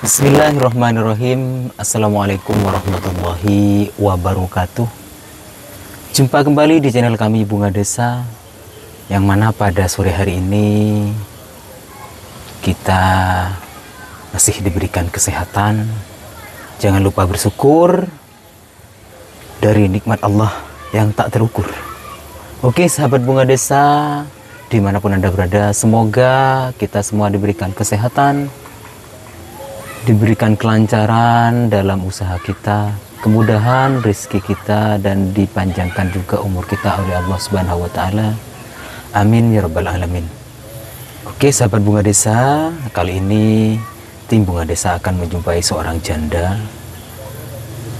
Bismillahirrahmanirrahim. Assalamualaikum warahmatullahi wabarakatuh. Jumpa kembali di channel kami Bunga Desa, yang mana pada sore hari ini kita masih diberikan kesehatan. Jangan lupa bersyukur dari nikmat Allah yang tak terukur. Oke sahabat Bunga Desa, dimanapun Anda berada, semoga kita semua diberikan kesehatan, diberikan kelancaran dalam usaha kita, kemudahan rezeki kita, dan dipanjangkan juga umur kita oleh Allah Subhanahu wa Ta'ala. Amin ya Rabbal Alamin. Oke sahabat Bunga Desa, kali ini tim Bunga Desa akan menjumpai seorang janda.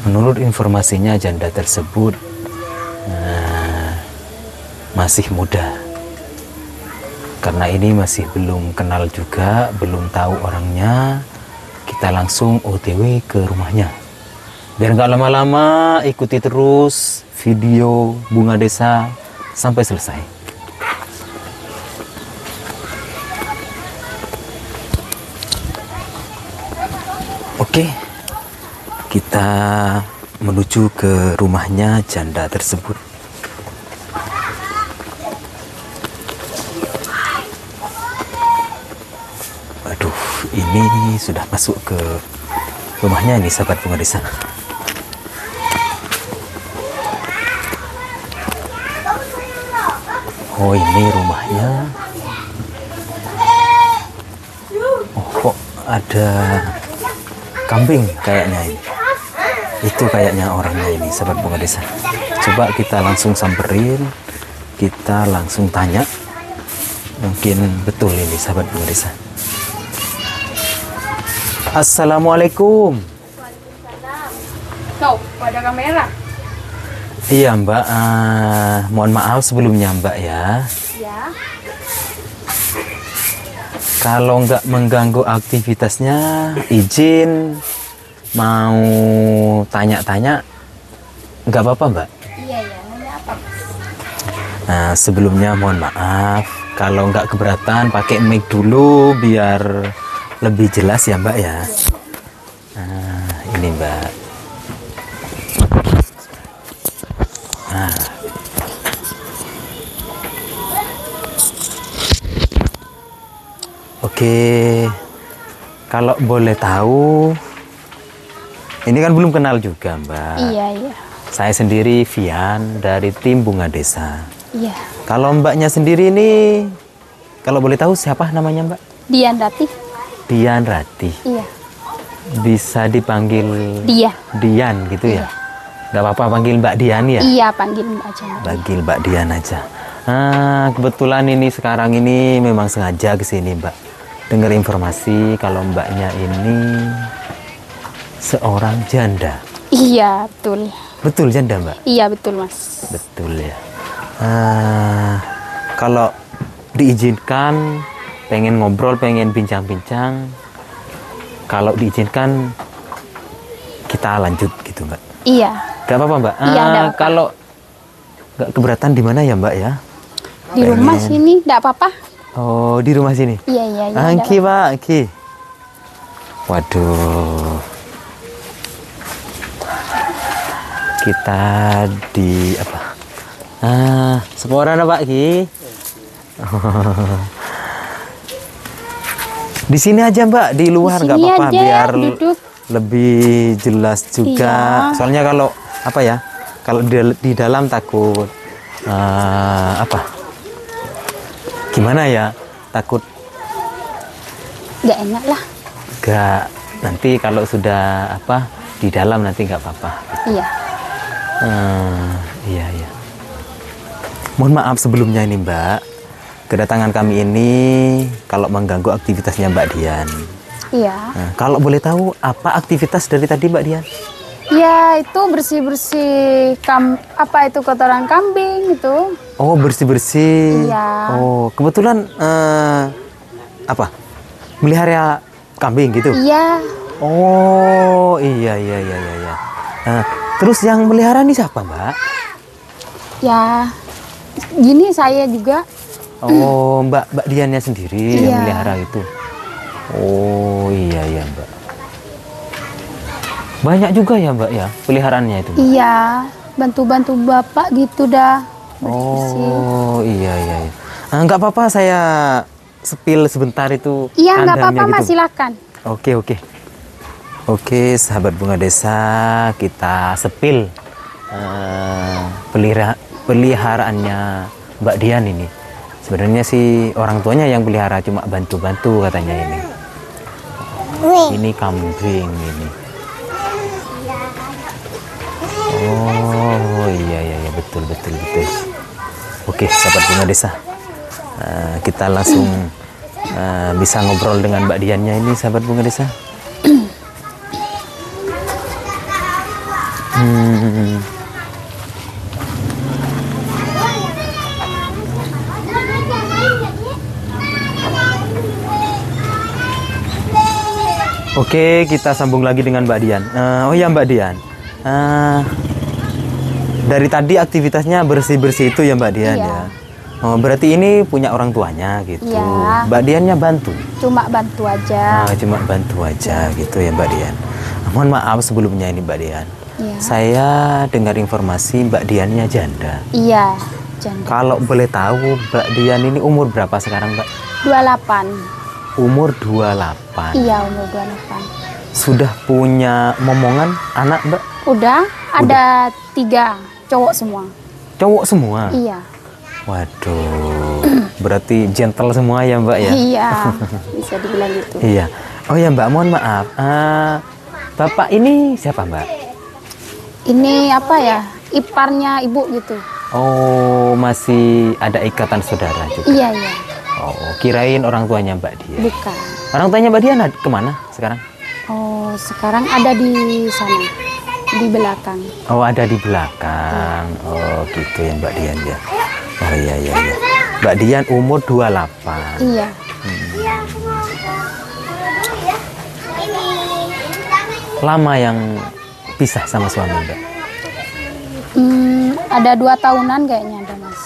Menurut informasinya, janda tersebut masih muda. Karena ini masih belum kenal juga, belum tahu orangnya, kita langsung OTW ke rumahnya. Biar nggak lama-lama, ikuti terus video Bunga Desa sampai selesai. Oke, kita menuju ke rumahnya janda tersebut. Waduh, ini sudah masuk ke rumahnya nih sahabat Bunga Desa. Oh, ini rumahnya. Oh, kok ada kambing kayaknya ini. Itu kayaknya orangnya ini sahabat Bunga Desa. Coba kita langsung samperin, kita langsung tanya. Mungkin betul ini sahabat Bunga Desa. Assalamualaikum. Waalaikumsalam. Tuh, pada kamera. Iya Mbak, mohon maaf sebelumnya Mbak ya. Ya. Kalau nggak mengganggu aktivitasnya, izin mau tanya-tanya, nggak apa-apa Mbak? Iya, ya. Nanya apa? Nah, sebelumnya mohon maaf, kalau nggak keberatan pakai mic dulu biar lebih jelas ya Mbak ya. Nah, ini Mbak. Nah. Oke, kalau boleh tahu, ini kan belum kenal juga Mbak. Iya, iya. Saya sendiri Vian dari tim Bunga Desa. Iya. Kalau Mbaknya sendiri ini, kalau boleh tahu siapa namanya Mbak? Dian Ratih. Dian Ratih. Iya. Bisa dipanggil Dia. Dian gitu ya? Iya. Nggak apa-apa panggil Mbak Dian ya? Iya, panggil aja. Panggil Mbak Dian aja. Nah, kebetulan ini sekarang ini memang sengaja ke sini Mbak. Dengar informasi kalau Mbaknya ini seorang janda. Iya, betul. Betul janda Mbak? Iya, betul Mas. Betul ya. Kalau diizinkan, pengen ngobrol, pengen bincang-bincang, kalau diizinkan kita lanjut gitu Mbak. Iya. Gak apa-apa Mbak? Iya, nggak apa-apa. Kalau nggak keberatan di mana ya Mbak ya? Di rumah sini enggak apa-apa. Oh, di rumah sini? Iya, iya, iya. Angki Pak, Angki. Waduh. Kita di apa? Seporan Pak Ki. Di sini aja Mbak, di luar Di nggak sini apa-apa aja, biar duduk. lebih jelas juga. Iya. Soalnya kalau apa ya? Kalau di dalam takut apa? Gimana ya? Takut Enggak enak lah. nggak, nanti kalau sudah apa di dalam nanti nggak apa-apa. Iya. Iya, iya. Mohon maaf sebelumnya ini Mbak, kedatangan kami ini kalau mengganggu aktivitasnya Mbak Dian. Iya. Nah, kalau boleh tahu apa aktivitas dari tadi Mbak Dian? Ya, itu bersih-bersih apa itu kotoran kambing itu. Oh, bersih-bersih. Iya. Oh, kebetulan apa? Melihara kambing gitu? Iya. Oh, iya, iya, iya, iya, iya. Terus yang melihara ini siapa Mbak? Ya, gini saya juga. Oh, Mbak Diannya sendiri yang Iya. melihara itu. Oh, iya ya, Mbak. Banyak juga ya Mbak ya peliharaannya itu? Mbak? Iya, bantu-bantu bapak gitu dah. Oh iya iya. Iya. Nggak apa-apa saya sepil sebentar itu. Iya, nggak kandangnya apa-apa, Mas, gitu. silakan. Oke oke. Oke sahabat Bunga Desa, kita sepil peliharaannya Mbak Dian ini. Sebenarnya sih orang tuanya yang pelihara, cuma bantu-bantu katanya ini. Ini kambing ini. Oh iya iya iya, betul betul betul. Oke sahabat Bunga Desa, kita langsung bisa ngobrol dengan Mbak Diannya ini sahabat Bunga Desa. Oke, kita sambung lagi dengan Mbak Dian. Oh ya Mbak Dian, dari tadi aktivitasnya bersih-bersih itu ya Mbak Dian Iya. ya. Oh, berarti ini punya orang tuanya gitu. Iya. Mbak Diannya bantu. Cuma bantu aja. Cuma bantu aja gitu ya Mbak Dian. Mohon maaf sebelumnya ini Mbak Dian. Iya. Saya dengar informasi Mbak Diannya janda. Iya, janda. Kalau boleh tahu Mbak Dian ini umur berapa sekarang Mbak? 28. Umur 28. Iya, umur 28. Sudah punya momongan anak Mbak? Udah, ada 3 cowok semua. Cowok semua? Iya. Waduh, berarti gentle semua ya Mbak ya? Iya, bisa dibilang gitu. Iya. Oh ya Mbak, mohon maaf. Bapak ini siapa Mbak? Ini apa ya? Iparnya ibu gitu. Oh, masih ada ikatan saudara juga? Iya, iya. Oh, kirain orang tuanya Mbak Dian. Bukan. Orang tuanya Mbak Dian kemana sekarang? Oh, sekarang ada di sana, di belakang. Oh, ada di belakang. Oh, gitu ya Mbak Dian ya. Oh iya iya iya. Mbak Dian umur 28. Iya. Lama yang pisah sama suami Mbak? Ada 2 tahunan kayaknya ada, Mas.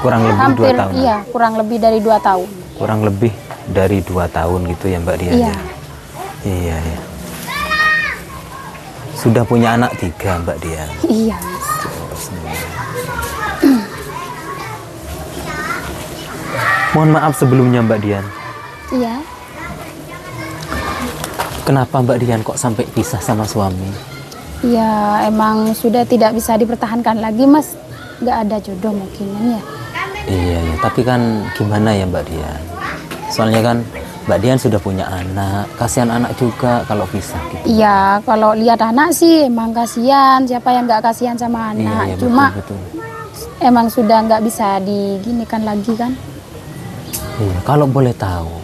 Kurang lebih Hampir, 2 tahun. iya, kurang lebih dari 2 tahun. Kurang lebih dari 2 tahun gitu ya Mbak Dian. Iya. Ya? Iya iya. Sudah punya anak 3 Mbak Dian. Iya, Mas. Mohon maaf sebelumnya Mbak Dian. Iya. Kenapa Mbak Dian kok sampai pisah sama suami? Ya, emang sudah tidak bisa dipertahankan lagi, Mas. Nggak ada jodoh mungkin ya. Iya ya, tapi kan gimana ya Mbak Dian? Soalnya kan Mbak Dian sudah punya anak, kasihan anak juga kalau pisah gitu. Iya, kalau lihat anak sih emang kasihan. Siapa yang nggak kasihan sama anak? Iya, Cuma betul, betul. emang sudah nggak bisa diginikan lagi kan? Iya, kalau boleh tahu,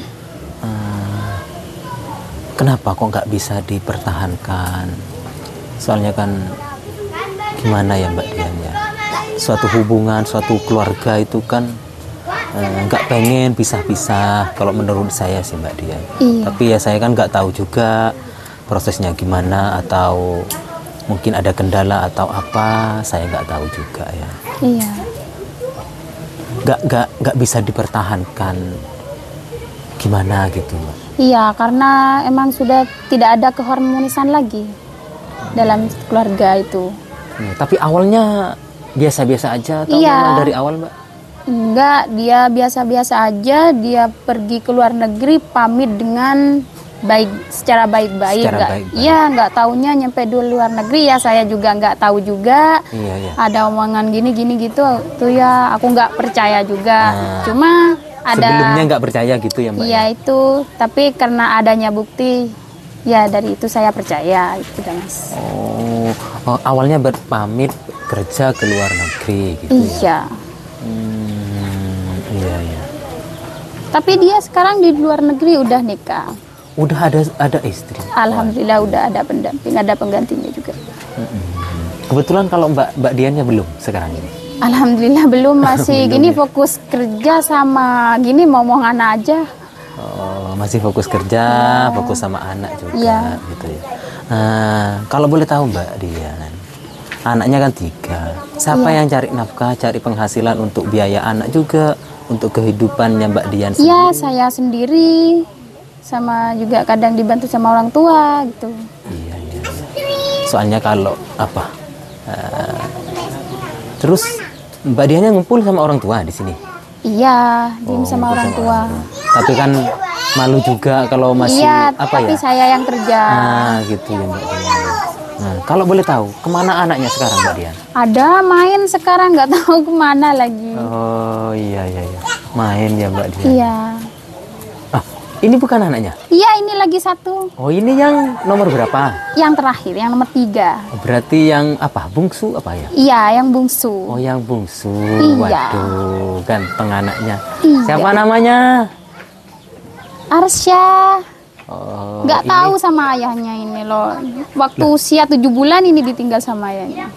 kenapa kok nggak bisa dipertahankan? Soalnya kan gimana ya Mbak Dian ya? Suatu hubungan, suatu keluarga itu kan nggak pengen pisah-pisah. Kalau menurut saya sih Mbak Dian. Iya. Tapi ya saya kan nggak tahu juga prosesnya gimana, atau mungkin ada kendala atau apa, saya nggak tahu juga ya. Iya. Nggak bisa dipertahankan gimana gitu Mbak. Iya, karena emang sudah tidak ada keharmonisan lagi dalam keluarga itu. Ya, tapi awalnya biasa-biasa aja atau Iya. memang dari awal Mbak? Enggak, dia biasa-biasa aja. Dia pergi ke luar negeri pamit dengan secara baik-baik. Secara Nggak- baik-baik. Iya, nggak taunya nyampe di luar negeri ya. Saya juga nggak tahu juga. Iya iya. Ada omongan gini-gini gitu. Tuh ya, aku nggak percaya juga. Cuma ada. Sebelumnya nggak percaya gitu ya Mbak? Iya ya? itu, tapi karena adanya bukti, ya dari itu saya percaya itu dah, Mas. Oh, awalnya berpamit kerja ke luar negeri gitu ya? Iya. Iya iya. Tapi dia sekarang di luar negeri udah nikah. Udah ada istri? Alhamdulillah udah ada pendamping, ada penggantinya juga. Kebetulan kalau Mbak Diannya belum sekarang ini? Alhamdulillah belum, masih gini fokus kerja sama gini ngomong anak aja. Oh, masih fokus kerja, fokus sama anak juga Iya. gitu ya. Kalau boleh tahu Mbak Dian, anaknya kan 3. Siapa yang cari nafkah, cari penghasilan untuk biaya anak juga, untuk kehidupannya Mbak Dian sendiri? Iya, saya sendiri. Sama juga kadang dibantu sama orang tua gitu. Iya, iya, iya. Soalnya kalau apa? Terus Mbak Diannya ngumpul sama orang tua di sini. Iya, diem sama ngumpul orang tua. Tapi kan malu juga kalau masih Iya, apa tapi ya? saya yang kerja. Gitu ya Mbak Dian. Nah, kalau boleh tahu, kemana anaknya sekarang Mbak Dian? Ada main sekarang, nggak tahu kemana lagi. Oh iya, main ya Mbak Dian. Iya. Ah, ini bukan anaknya? Iya, ini lagi satu. Oh ini yang nomor berapa? Yang terakhir, yang nomor 3. Berarti yang apa? Bungsu apa ya? Iya, yang bungsu. Oh yang bungsu. Iya. Waduh, ganteng anaknya. Iya. Siapa namanya? Arsya. Oh, Nggak tahu sama ayahnya ini loh. Waktu usia 7 bulan ini ditinggal sama ayahnya.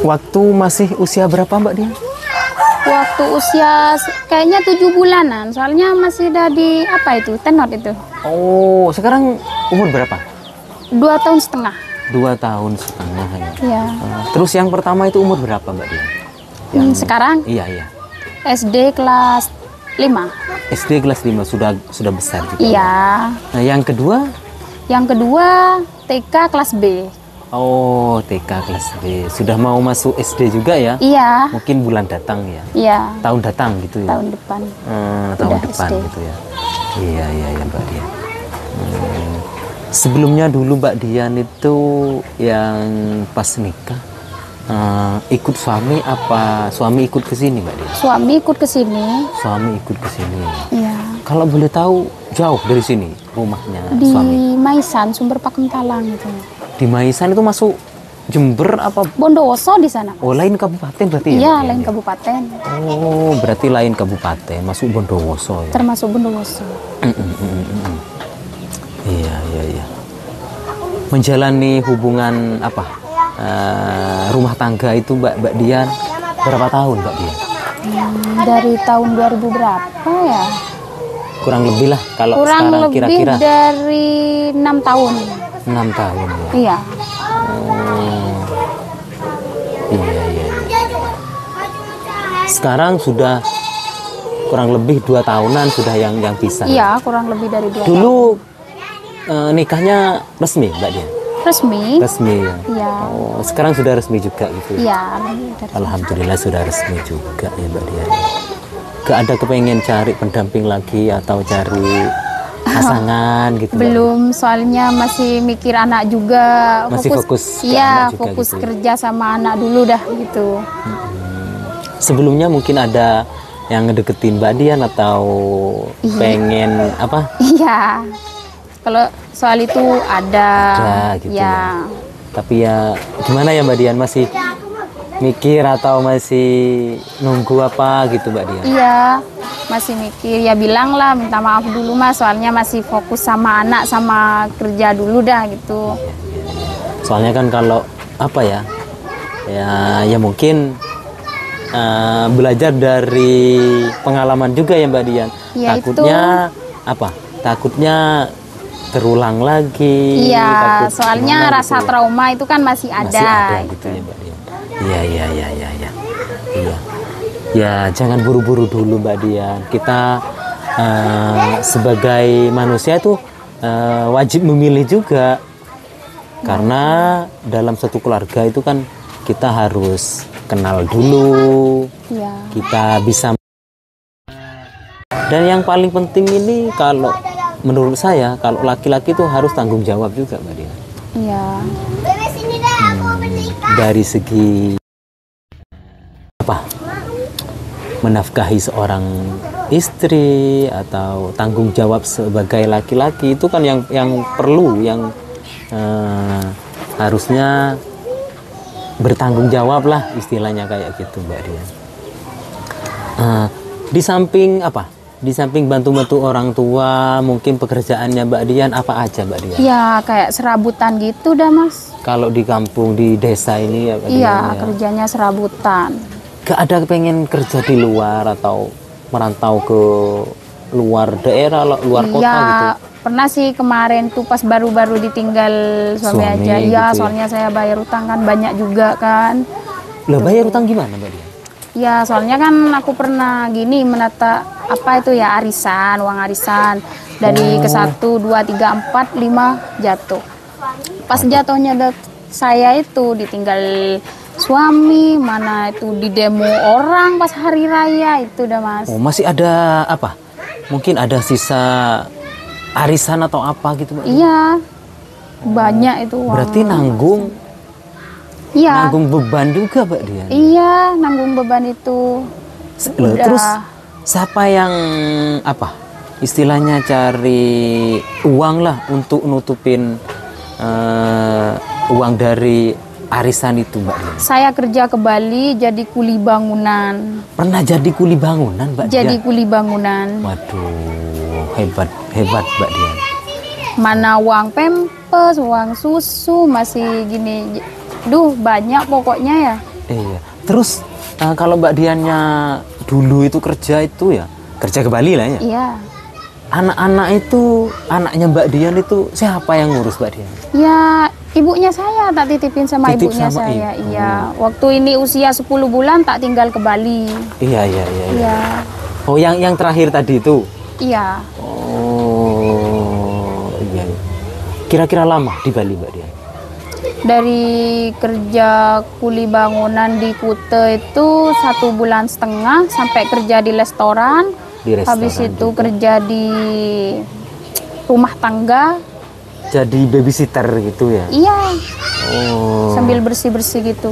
Waktu masih usia berapa Mbak Dian? Waktu usia kayaknya 7 bulanan. Soalnya masih ada di apa itu? Tenor itu. Oh, sekarang umur berapa? 2,5 tahun. 2 tahun setengah ya. Iya. Terus yang pertama itu umur berapa Mbak Dian? Sekarang Iya. SD kelas 5. SD kelas 5 sudah besar juga. Iya. Nah, yang kedua? Yang kedua TK kelas B. Oh, TK kelas B. Sudah mau masuk SD juga ya? Iya. Mungkin bulan datang ya? Iya. Tahun datang gitu ya? Tahun depan. Tahun Udah depan SD. gitu ya? Iya Mbak Dian. Sebelumnya dulu Mbak Dian itu yang pas nikah ikut suami apa suami ikut ke sini Mbak Dian? Suami ikut ke sini. Suami ikut ke sini. Iya. Kalau boleh tahu jauh dari sini rumahnya Di suami? Maisan, Sumber Pakem Talang gitu. Di Maisan itu masuk Jember apa? Bondowoso di sana. Oh, lain kabupaten berarti ya? Iya, Mbak Dian, lain ya? kabupaten. Oh, berarti lain kabupaten, masuk Bondowoso ya? Termasuk Bondowoso. Iya. Menjalani hubungan apa? Rumah tangga itu Mbak Dian berapa tahun Mbak Dian? Dari tahun 2000 berapa ya? Kurang lebih lah kalau Kurang sekarang lebih kira-kira dari 6 tahun. 6 tahun ya. Iya. Iya. Sekarang sudah kurang lebih 2 tahunan sudah yang pisah. Iya, kurang lebih dari 2 tahun. Dulu nikahnya resmi Mbak Dian? Resmi? Resmi ya. Iya. Oh, sekarang sudah resmi juga gitu. Iya. Alhamdulillah sudah resmi juga ya Mbak Dian. Gak ada kepengen cari pendamping lagi atau cari pasangan gitu? Belum, soalnya masih mikir anak juga. Masih fokus ke iya, anak juga fokus gitu ya? kerja sama anak dulu dah gitu. Sebelumnya mungkin ada yang ngedeketin Mbak Dian atau pengen apa? Iya. Kalau soal itu ada Gitu ya. Tapi ya gimana ya Mbak Dian, masih mikir atau masih nunggu apa gitu Mbak Dian? Iya, masih mikir. Ya bilang lah, minta maaf dulu mas, soalnya masih fokus sama anak, sama kerja dulu dah gitu. Soalnya kan kalau apa ya, ya mungkin belajar dari pengalaman juga ya Mbak Dian. Ya, Takutnya apa? Takutnya terulang lagi. Iya, takut soalnya gimana rasa gitu ya. trauma itu kan masih ada. Masih ada gitu ya Mbak Dian. Iya. Ya jangan buru-buru dulu Mbak Dian. Kita sebagai manusia tuh wajib memilih juga. Karena dalam satu keluarga itu kan kita harus kenal dulu. Iya. Kita bisa. Dan yang paling penting ini kalau menurut saya, kalau laki-laki itu harus tanggung jawab juga Mbak Dian. Iya. Dari segi apa? Menafkahi seorang istri atau tanggung jawab sebagai laki-laki itu kan yang perlu, yang harusnya bertanggung jawab lah istilahnya kayak gitu Mbak Dian. Di samping apa? Di samping bantu-bantu orang tua, mungkin pekerjaannya Mbak Dian apa aja Mbak Dian? Iya, kayak serabutan gitu dah mas. Kalau di kampung, di desa ini ya Mbak Iya, Dian, ya. kerjanya serabutan. Gak ada pengen kerja di luar atau merantau ke luar daerah, luar kota Iya, gitu? pernah sih kemarin tuh pas baru-baru ditinggal suami aja. Suami Iya, gitu ya. soalnya saya bayar utang kan banyak juga kan. Lah bayar utang gimana Mbak Dian? Ya, soalnya kan aku pernah gini menata apa itu ya arisan, uang arisan dari ke 1, 2, 3, 4, 5 jatuh. Pas jatuhnya saya itu ditinggal suami, mana itu di demo orang pas hari raya itu udah Mas. Oh, masih ada apa? Mungkin ada sisa arisan atau apa gitu, Mbak? Iya, banyak itu uang. Berarti nanggung Iya, nanggung beban juga, Mbak Dian. iya nanggung beban itu. Loh, Udah. terus siapa yang apa? Istilahnya cari uang lah untuk nutupin uang dari arisan itu, Mbak Dian. Saya kerja ke Bali jadi kuli bangunan. Pernah jadi kuli bangunan, Mbak Jadi Dian? kuli bangunan. Waduh, hebat Mbak Dian. Mana uang pempes, uang susu masih gini. Duh, banyak pokoknya ya. Iya. Terus kalau Mbak Diannya dulu itu kerja itu ya, kerja ke Bali lah ya. Iya. Anak-anak itu, anaknya Mbak Dian itu siapa yang ngurus, Mbak Dian? Ya, ibunya saya tak titipin sama Titip ibunya sama saya. ibu. Iya. Waktu ini usia 10 bulan tak tinggal ke Bali. Iya. Iya. Oh, yang terakhir tadi itu. Iya. Oh, iya. Kira-kira lama di Bali, Mbak Dian? Dari kerja kuli bangunan di Kute itu 1,5 bulan sampai kerja di restoran. Di restoran Habis itu juga. kerja di rumah tangga. Jadi babysitter gitu ya? Iya, Oh. sambil bersih-bersih gitu.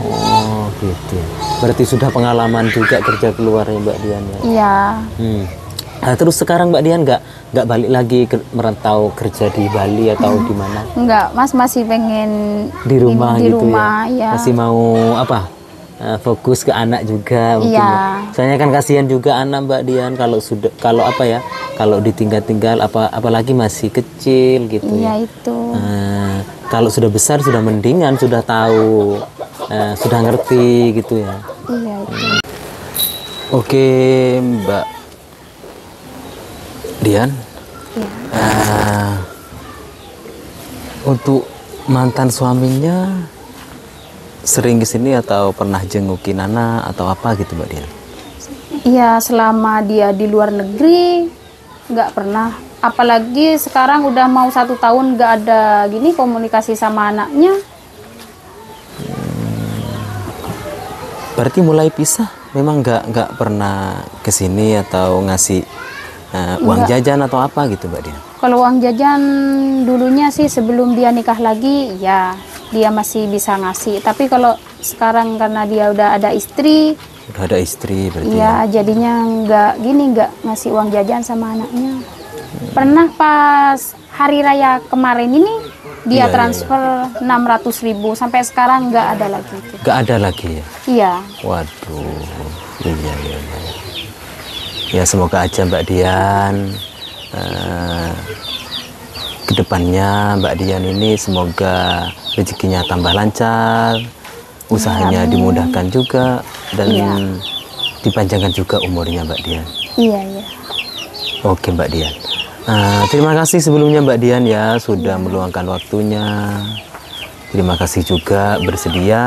Oh, gitu. Berarti sudah pengalaman juga kerja keluarnya Mbak Dian ya? Iya. Nah, terus sekarang Mbak Dian nggak balik lagi merantau kerja di Bali atau di mana? Enggak, Mas masih pengen Di rumah di gitu rumah, ya? ya. Masih mau apa? Fokus ke anak juga mungkin Iya. ya. Soalnya kan kasihan juga anak Mbak Dian kalau apa ya? Kalau ditinggal-tinggal apalagi masih kecil gitu Iya ya. itu. Kalau sudah besar sudah mendingan, sudah tahu, sudah ngerti gitu ya. Iya itu. Oke, Mbak Dian. Iya. Untuk mantan suaminya sering kesini atau pernah jengukin anak atau apa gitu, Mbak Dian? Iya, selama dia di luar negeri nggak pernah. Apalagi sekarang udah mau 1 tahun nggak ada gini komunikasi sama anaknya. Berarti mulai pisah, memang nggak pernah kesini atau ngasih uang jajan atau apa gitu, Mbak Dian? Kalau uang jajan dulunya sih sebelum dia nikah lagi, ya dia masih bisa ngasih. Tapi kalau sekarang karena dia udah ada istri, Udah ada istri berarti. ya jadinya nggak ngasih uang jajan sama anaknya. Pernah pas hari raya kemarin ini dia Iya, transfer 600.000 sampai sekarang nggak ada lagi. Nggak ada lagi ya? Iya. Waduh, iya. Ya semoga aja Mbak Dian kedepannya Mbak Dian ini semoga rezekinya tambah lancar, usahanya dimudahkan juga dan Iya. dipanjangkan juga umurnya Mbak Dian. Iya. Oke Mbak Dian. Terima kasih sebelumnya Mbak Dian ya sudah meluangkan waktunya. Terima kasih juga bersedia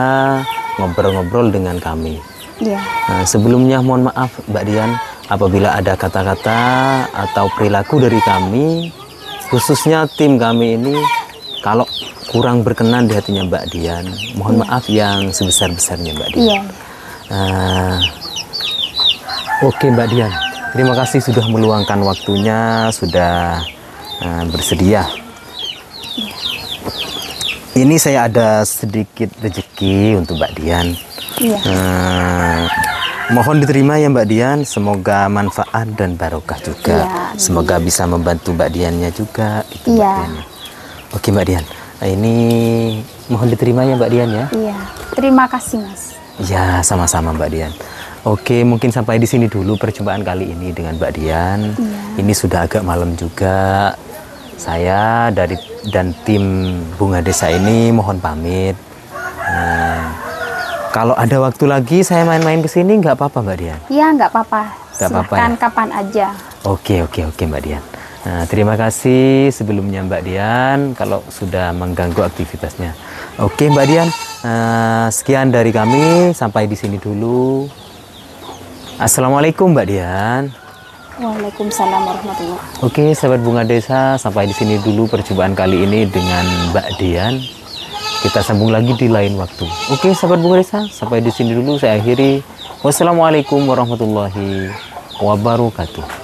ngobrol-ngobrol dengan kami. Iya. Sebelumnya mohon maaf Mbak Dian apabila ada kata-kata atau perilaku dari kami, khususnya tim kami ini kalau kurang berkenan di hatinya Mbak Dian, mohon maaf yang sebesar-besarnya Mbak Dian. Iya. Oke Mbak Dian, terima kasih sudah meluangkan waktunya, sudah bersedia. Ini saya ada sedikit rezeki untuk Mbak Dian. Iya. Mohon diterima ya Mbak Dian, semoga manfaat dan barokah juga. Iya, Semoga bisa membantu Mbak Diannya juga. Itu Mbak Iya. Dian. Oke Mbak Dian, ini mohon diterima ya Mbak Dian ya. Iya. Terima kasih Mas. Ya sama-sama Mbak Dian. Oke mungkin sampai di sini dulu perjumpaan kali ini dengan Mbak Dian. Iya. Ini sudah agak malam juga. Saya dan tim Bunga Desa ini mohon pamit. Kalau ada waktu lagi saya main-main ke sini nggak apa-apa Mbak Dian? Iya, nggak apa-apa. Nggak apa-apa Silahkan ya? kapan aja. Oke Mbak Dian. Terima kasih sebelumnya Mbak Dian kalau sudah mengganggu aktivitasnya. Oke Mbak Dian, sekian dari kami, sampai di sini dulu. Assalamualaikum Mbak Dian. Waalaikumsalam warahmatullahi. Oke, sahabat Bunga Desa, sampai di sini dulu perjumpaan kali ini dengan Mbak Dian. Kita sambung lagi di lain waktu. Oke, sahabat Bunga Desa, sampai di sini dulu saya akhiri. Wassalamualaikum warahmatullahi wabarakatuh.